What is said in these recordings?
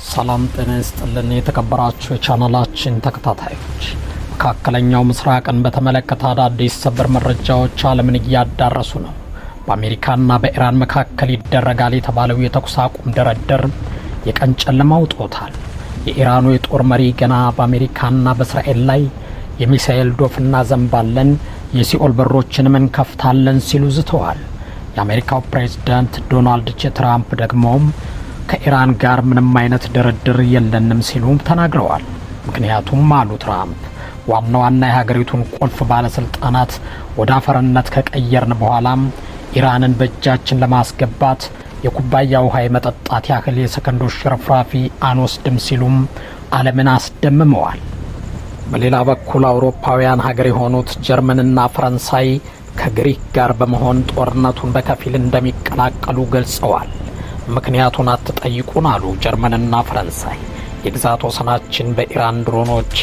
ሰላም ጤና ይስጥልን የተከበራችሁ የቻናላችን ተከታታዮች፣ መካከለኛው ምስራቅን በተመለከተ አዳዲስ ሰበር መረጃዎች ዓለምን እያዳረሱ ነው። በአሜሪካና በኢራን መካከል ይደረጋል የተባለው የተኩስ አቁም ድርድር የቀን ጨለማ አውጥቶታል። የኢራኑ የጦር መሪ ገና በአሜሪካና በእስራኤል ላይ የሚሳኤል ዶፍ እናዘንባለን፣ የሲኦል በሮችንም እንከፍታለን ሲሉ ዝተዋል። የአሜሪካው ፕሬዝዳንት ዶናልድ ጄ ትራምፕ ደግሞም ከኢራን ጋር ምንም አይነት ድርድር የለንም ሲሉ ተናግረዋል። ምክንያቱም አሉ ትራምፕ ዋና ዋና የሀገሪቱን ቁልፍ ባለስልጣናት ወደ አፈርነት ከቀየርን በኋላም ኢራንን በእጃችን ለማስገባት የኩባያ ውሃ የመጠጣት ያህል የሰከንዶች ሽርፍራፊ አንወስድም ሲሉም ዓለምን አስደምመዋል። በሌላ በኩል አውሮፓውያን ሀገር የሆኑት ጀርመንና ፈረንሳይ ከግሪክ ጋር በመሆን ጦርነቱን በከፊል እንደሚቀላቀሉ ገልጸዋል። ምክንያቱን አትጠይቁን አሉ ጀርመንና ፈረንሳይ። የግዛት ወሰናችን በኢራን ድሮኖች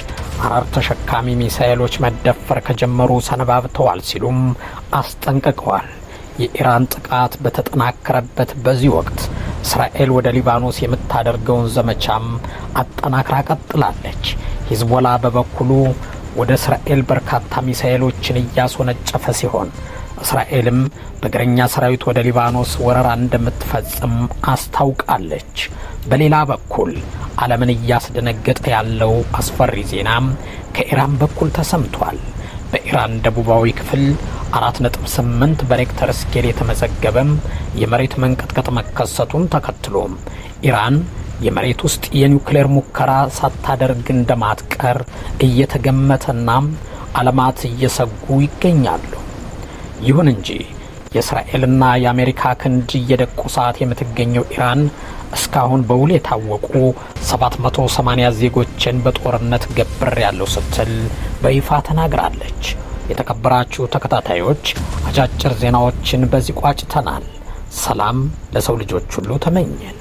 አረር ተሸካሚ ሚሳኤሎች መደፈር ከጀመሩ ሰነባብተዋል ሲሉም አስጠንቅቀዋል። የኢራን ጥቃት በተጠናከረበት በዚህ ወቅት እስራኤል ወደ ሊባኖስ የምታደርገውን ዘመቻም አጠናክራ ቀጥላለች። ሂዝቦላ በበኩሉ ወደ እስራኤል በርካታ ሚሳኤሎችን እያስወነጨፈ ሲሆን እስራኤልም በእግረኛ ሰራዊት ወደ ሊባኖስ ወረራ እንደምትፈጽም አስታውቃለች። በሌላ በኩል ዓለምን እያስደነገጠ ያለው አስፈሪ ዜናም ከኢራን በኩል ተሰምቷል። በኢራን ደቡባዊ ክፍል 4.8 በሬክተር ስኬል የተመዘገበም የመሬት መንቀጥቀጥ መከሰቱን ተከትሎ ኢራን የመሬት ውስጥ የኒውክሌር ሙከራ ሳታደርግ እንደማትቀር እየተገመተና ዓለማት እየሰጉ ይገኛሉ። ይሁን እንጂ የእስራኤልና የአሜሪካ ክንድ እየደቆሳት የምትገኘው ኢራን እስካሁን በውል የታወቁ 780 ዜጎችን በጦርነት ገብሬያለሁ ስትል በይፋ ተናግራለች። የተከበራችሁ ተከታታዮች አጫጭር ዜናዎችን በዚህ ቋጭተናል። ሰላም ለሰው ልጆች ሁሉ ተመኘን።